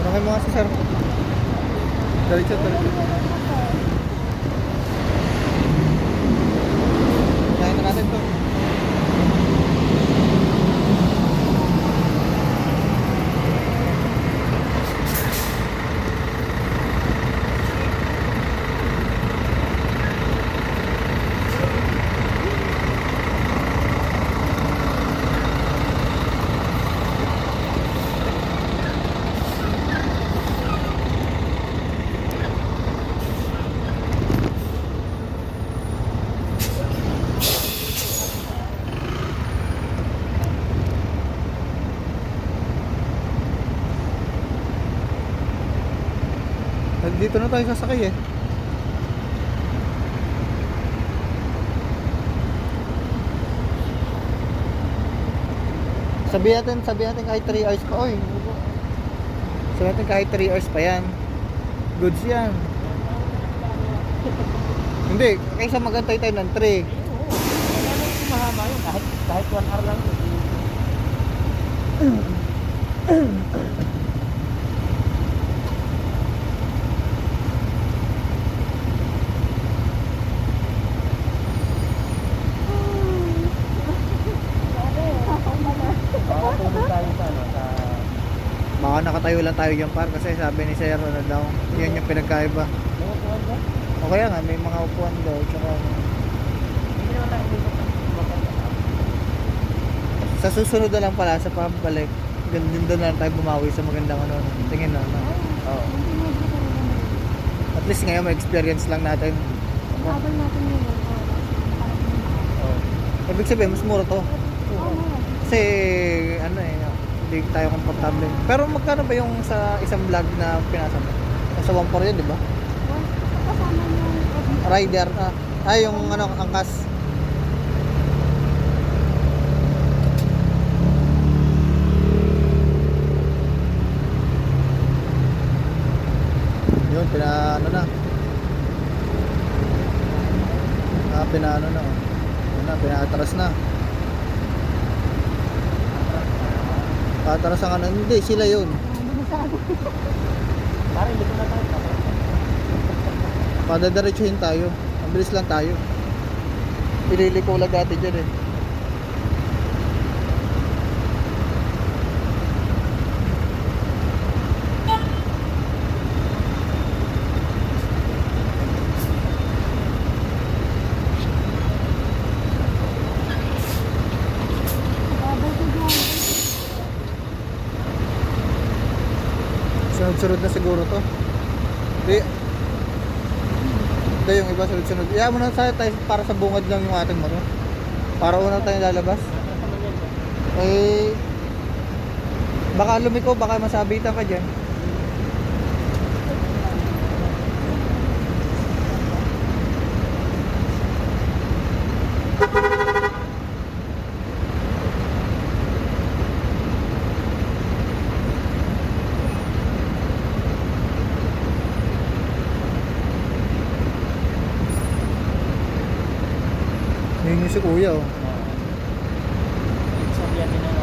Tanongin mo nga si sir. Diretso, diretso. Kaya na natin to. Dito na tayo sasakay eh. Sabihin natin kahit 3 hours pa. Oy. Sabihin natin kahit 3 hours pa yan. Goods yan. Hindi, kaysa magantay tayo ng 3. Mahaba yun. Kahit 1 hour lang. Baka nakatayo lang tayo dyan par kasi sabi ni Sir ano daw, yan yung pinagkaiba. O kaya nga may mga upuan daw tsaka sa susunod na lang pala sa pabalik gandun doon na lang tayo bumawi sa magandang ano tingin na ano. Oo. At least ngayon may experience lang natin. Habang natin yun. Ibig sabihin mas mura to kasi ano eh hindi tayo komportable. Pero magkano ba yung sa isang vlog na pinasa mo? Nasa 1.4 yun, di ba? Kasama yung Rider, yung ano, angkas. Yun, pinaano na. Pinaano na. Yun na, pinaatras na. Patras ang ano, hindi, sila yun. Parang hindi ko na tayo. Padadiretsuhin tayo. Ang bilis lang tayo. Pilili ko ulag dati dyan eh. Sunod-sunod na siguro to. Hindi yung iba sunod-sunod. Iyan mo na tayo para sa bungad lang yung ating motor. Para una tayo lalabas. Eh, baka lumiko, baka masabitan ka dyan. Yun yung si kuya oh. Sabihan din ano.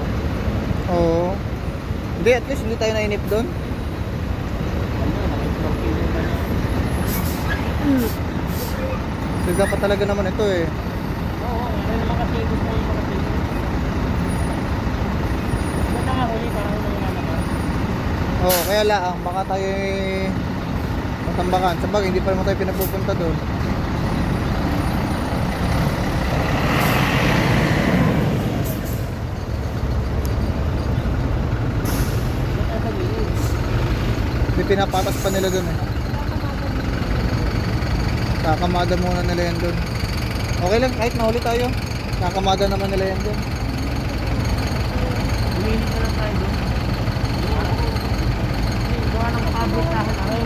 Oo. Hindi, at least hindi tayo nainip doon. Ano, nakipag kilo na niya. Siga pa talaga naman ito eh. Oo, ano naman kasi gusto yung mga kilo. Ano na nga huli, parang huli na naman. Oo, kaya laang, baka tayo matambakan. Sabag, hindi pa naman tayo pinapupunta doon. Hindi pinapatas pa nila doon eh. Kakamada muna nila yan doon. Okay lang, kahit nahuli tayo. Kakamada naman nila yan doon. Humihingi na lang tayo doon. Gawa ng makabustahan ako.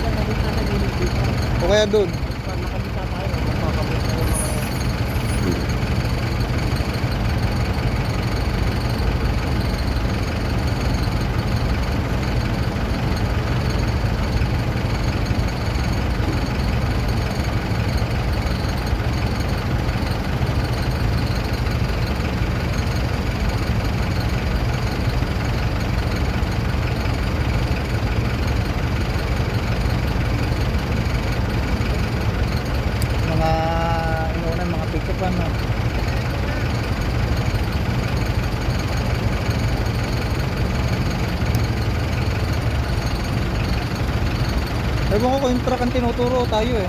Magandang na sa gilid dito. O kaya doon. Pag nakabita tayo, makakabusta yung mga... Ewan ko kung yung truck ang tinuturo tayo eh.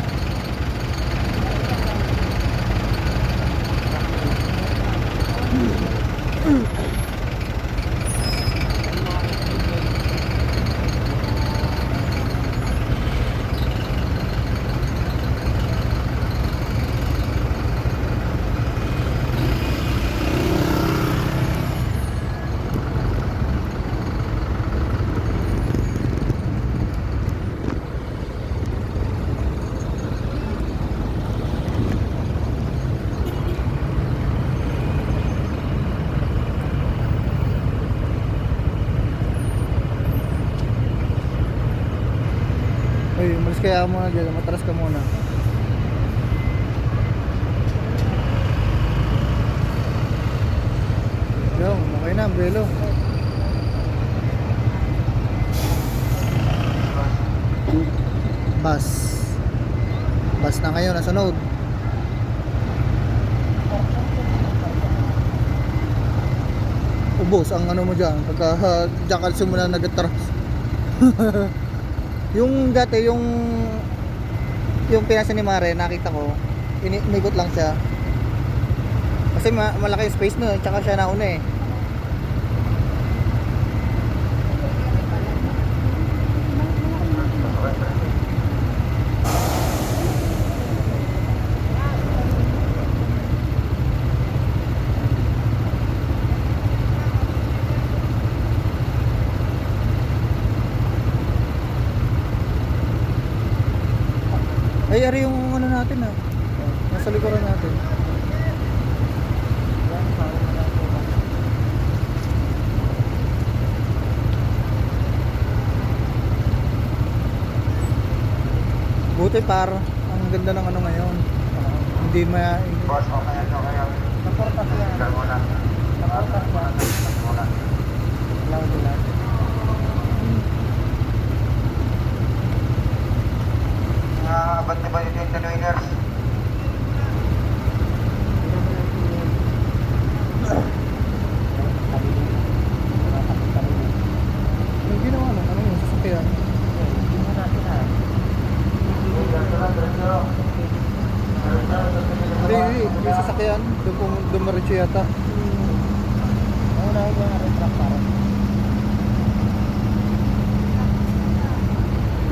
Ay, umalis kaya muna dyan, matras ka muna. Yung, okay na, belo. Bus. Bus na ngayon, nasa node. Ubos ang ano mo dyan, pagka dyan ka simula nag-atras. Yung dati, yung pinasa ni Mare, nakita ko, umikot lang siya. Kasi malaki yung space nun, tsaka siya nauna eh. Ay, ari yung ano natin ah. Nasa likuran natin. Buti par, ang ganda ng ano ngayon. Hindi Boss, okay na kayo. naportas yan. Ikaw muna. Naportas yan. Muna. Lang nila. Abot na ba yung Winners? Yung ginawa na, ano yung sasakyan? Hindi, yung sasakyan, dumaritso yata. Una ko yung retract para.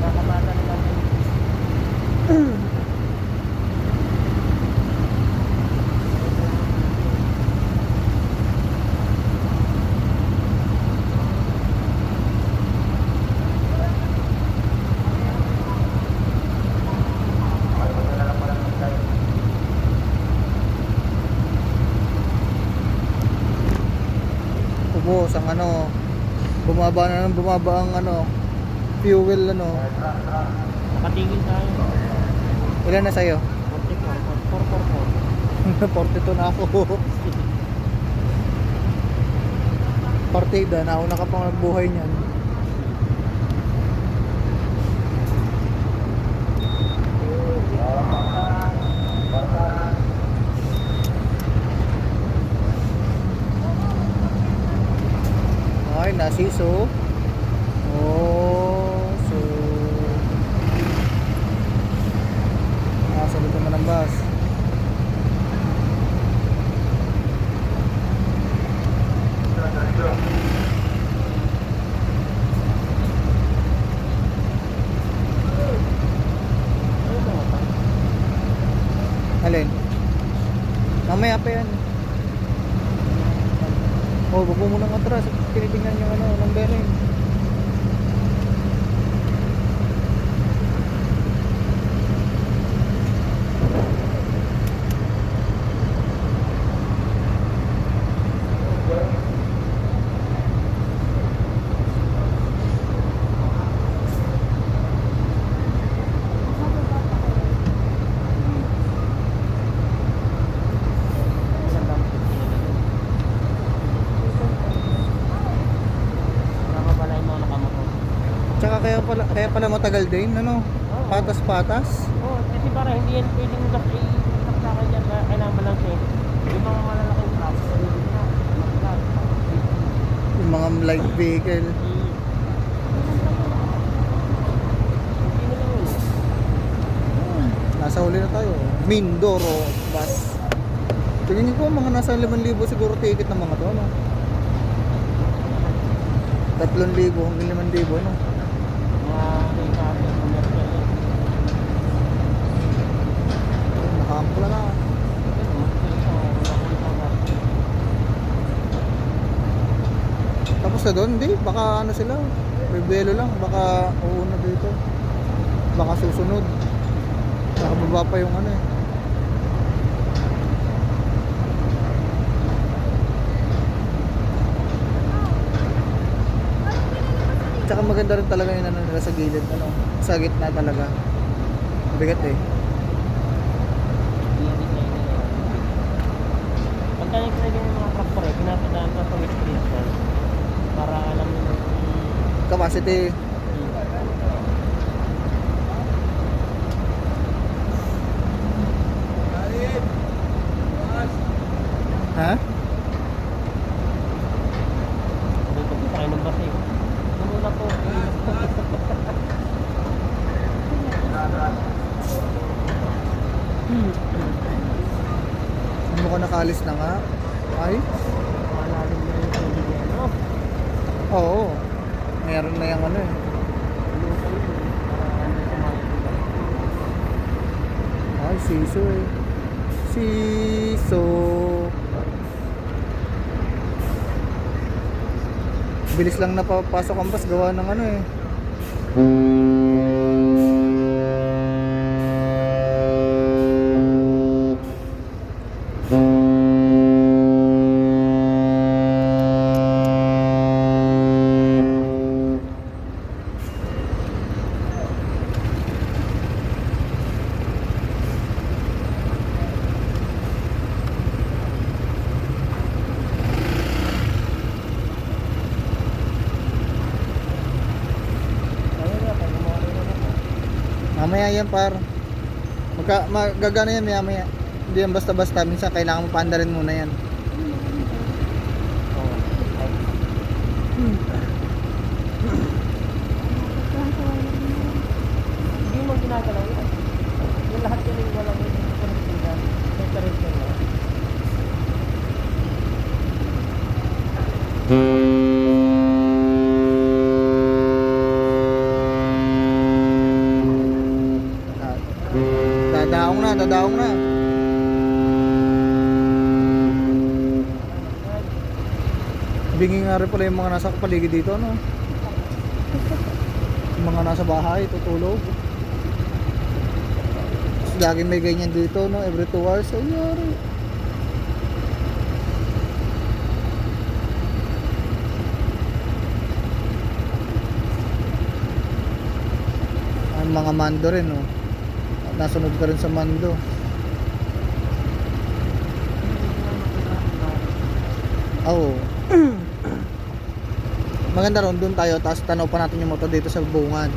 Nakamata nila din. Ubos ang ano, bumaba na ng bumaba ang ano, fuel ano. Nakatingin tayo. Ilan na sa'yo? 44. 42 na ako. Partida, nauna ka pang nagbuhay niyan. Okay, nasiso. Oh, so nasa dito naman ang bus. Alin? Mamaya pa yan. Oh, wag mo munang atras. Tinitingnan yung ano, ng bearing. Tsaka kaya pala matagal din, ano? Patas-patas. Oo, kasi para hindi yan pwedeng saksakan yan. Kailangan lang siya. Yung mga malalaking truck, hindi na. Yung mga light vehicle. Hindi na lang yun. Nasa huli na tayo. Mindoro bus. Tingin ko mga nasa 5,000 siguro ticket ng mga to, no? 3,000 hanggang 5,000, no? Mga may commercial yan. Nakampla na. Tapos na doon, hindi. Baka ano sila. Rebelo lang. Baka uuna dito. Baka susunod. Nakababa pa yung ano eh. Tsaka maganda rin talaga yung ano nila sa gilid. Ano, sa gitna talaga. Bigat eh. Pagka nag-ready ng mga traktor eh, pinapadaan ka sa description para alam nyo Capacity. Ha? dito po tayo ng basi. Puno na po. Ano ko nakalis na nga? Ay? Malalim na yung tubig niya, no? Oo. Meron na yung ano eh. Lusan yun, para hindi sumakit. Ay, siso eh. Siso. Bilis lang napapasok ang bus gawa ng ano eh. Ayun na, tayo mga rin na po. Mamaya yan par. Magagana yan maya maya. Hindi yan basta-basta. Minsan kailangan mo paandarin muna yan. Oo. Ay, hindi mo ginagalaw yan. Yung lahat yun yung walang yung connected. Separate yun na. Ah, Dadaong na, dadaong na. Bingi nga rin pala yung mga nasa paligid dito, no? Yung mga nasa bahay, tutulog. Tapos laging may ganyan dito, no? Every 2 hours, ay yari. Ang mga mando rin, no? Nasunod ka rin sa mando. Oo. Maganda ron, doon tayo, tapos tanaw pa natin yung motor dito sa bungad.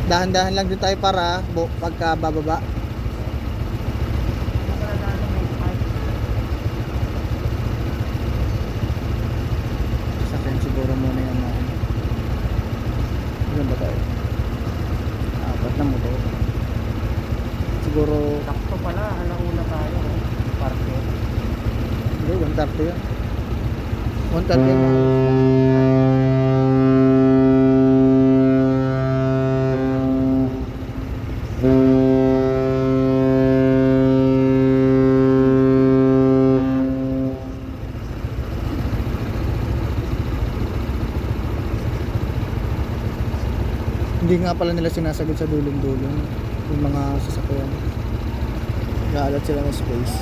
Dahan-dahan lang din tayo para pagka bababa. Sa akin siguro muna yung mga ilan ba tayo? 4 na motor. Siguro Sakto pala, alauna tayo. Parke. hindi, 130 yan. 130 yan. Hindi nga pala nila sinasagot sa dulong-dulong yung mga sasakyan. Galat sila ng space.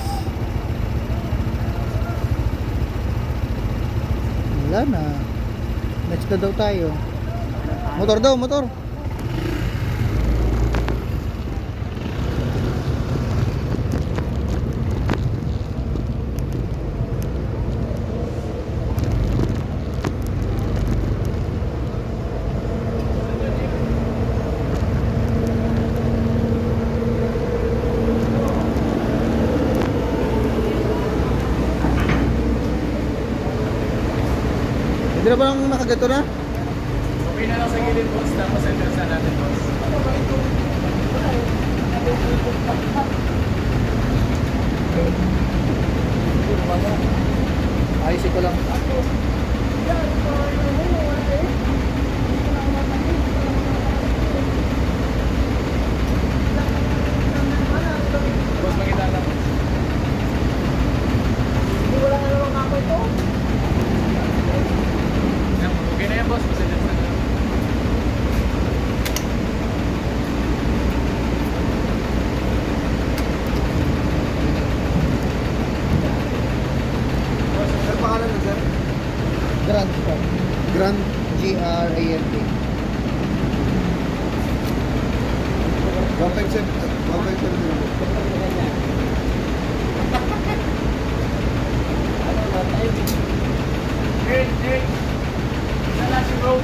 Wala na. Next na daw tayo. Motor daw, motor. Hindi na ba nang nakagato na? Uwi na lang sa gilid, boss. Tapos entrance na natin, boss. Ayusin ko lang. Boss, makita na. Yan, okay na yan, boss. Tapos entrance na natin. Boss, ano pangalan na, sir? Grand po. Grand G-R-A-N-D. 157. 157. Hey, hey. Sa Lassie Road.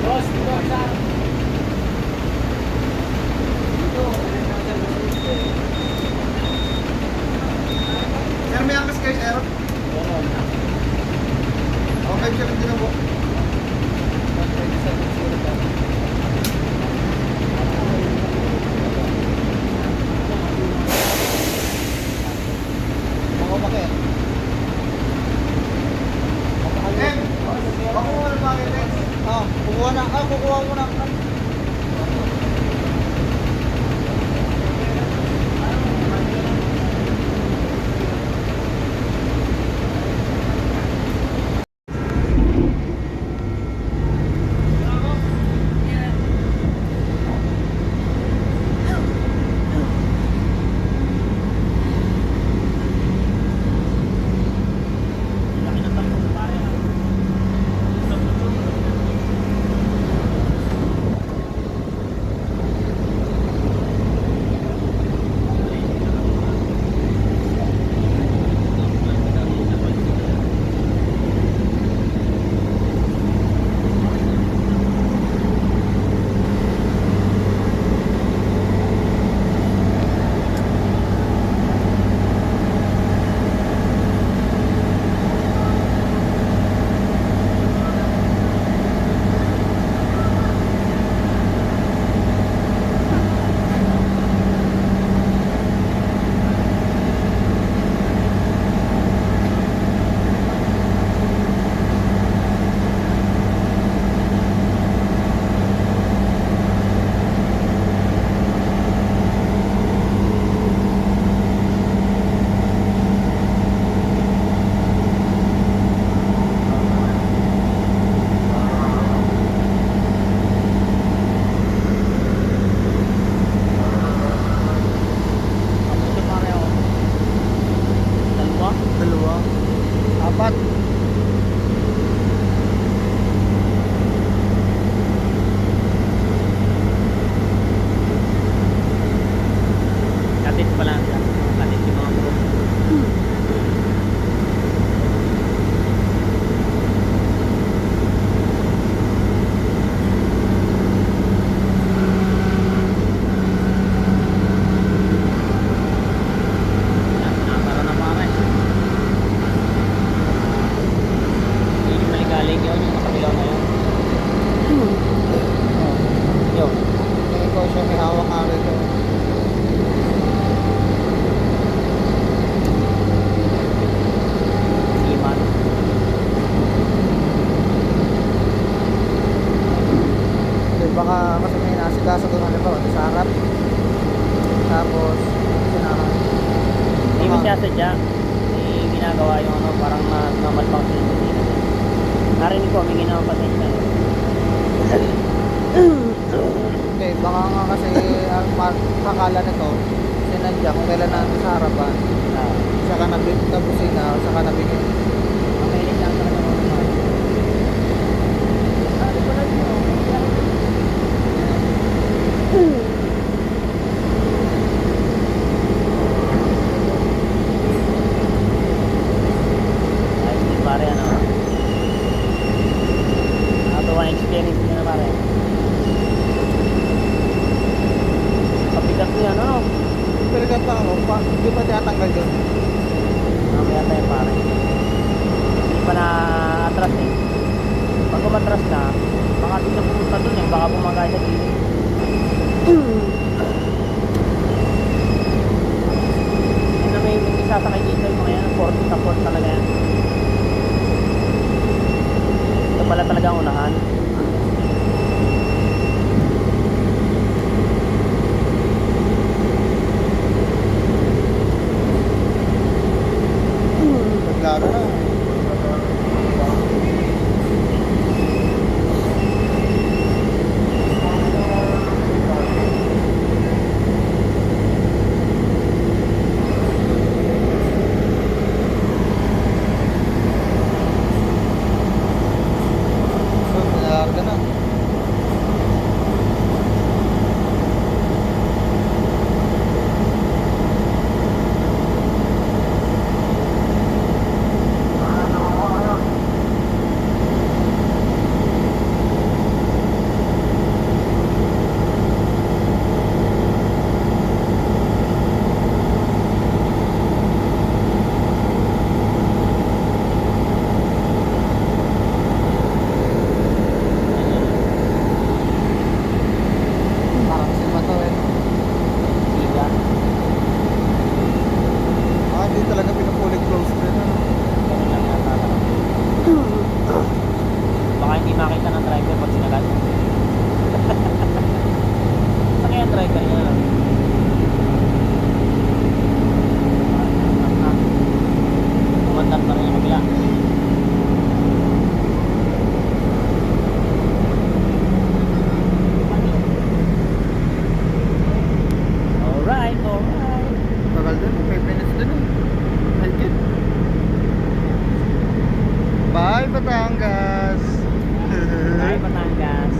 Boss, dito sa Sir, may angkas kayo, sir? Okay, sir, hindi na po. Ako bakit? Em, baka mo na bakit, Em? Kukuha na. Kukuha mo na. Dalawa. Apat. Katit pala. Katit yung mga bro. Nakatara na pare. Hindi may galing yun. Yung nakabilaw na yun. Yun. Tingin ko siya may hawak nga rito. Iman. Hindi, baka kasi may nasikaso doon halimbawa sa harap. Tapos, sinahan. Hindi mo siya sadya. Hindi ginagawa yung ano, parang mamalpang siya. Narinig ko, may ginawa pa siya. Hindi, baka nga kasi ang akala nito, sinadya kung kailan nandun sa harapan, Ah, Saka nabusin na, saka nabigyan. makinig lang sa kanya mga mga. Ah, di pala yun. Ayos din pare, ano. Nakatuwa ang experience niya na pare. Kapigat niya, ano? Pero pa ako, hindi pa tinatanggal yun. Mamaya tayo pare. Hindi pa na-atras eh. Pag umatras na, baka di na pumunta dun eh. Baka bumagay sa gilid. Yan na may sasakay dito yung mga yan. 40 sa 40 talaga yan. Ito pala talaga ang unahan. Naglaro na. So, nalarga na. Parang silma to eh. Siga. Hindi talaga pinupulig close din. Ano? Ganun lang yata talaga. Baka hindi makita ng driver pag sinagat. Saan kaya ang driver niya? Kumandar na rin yung kabila. Alright, alright. Tagal din, 5 minutes din eh. Higit. Bye Batangas! Bye, Batangas.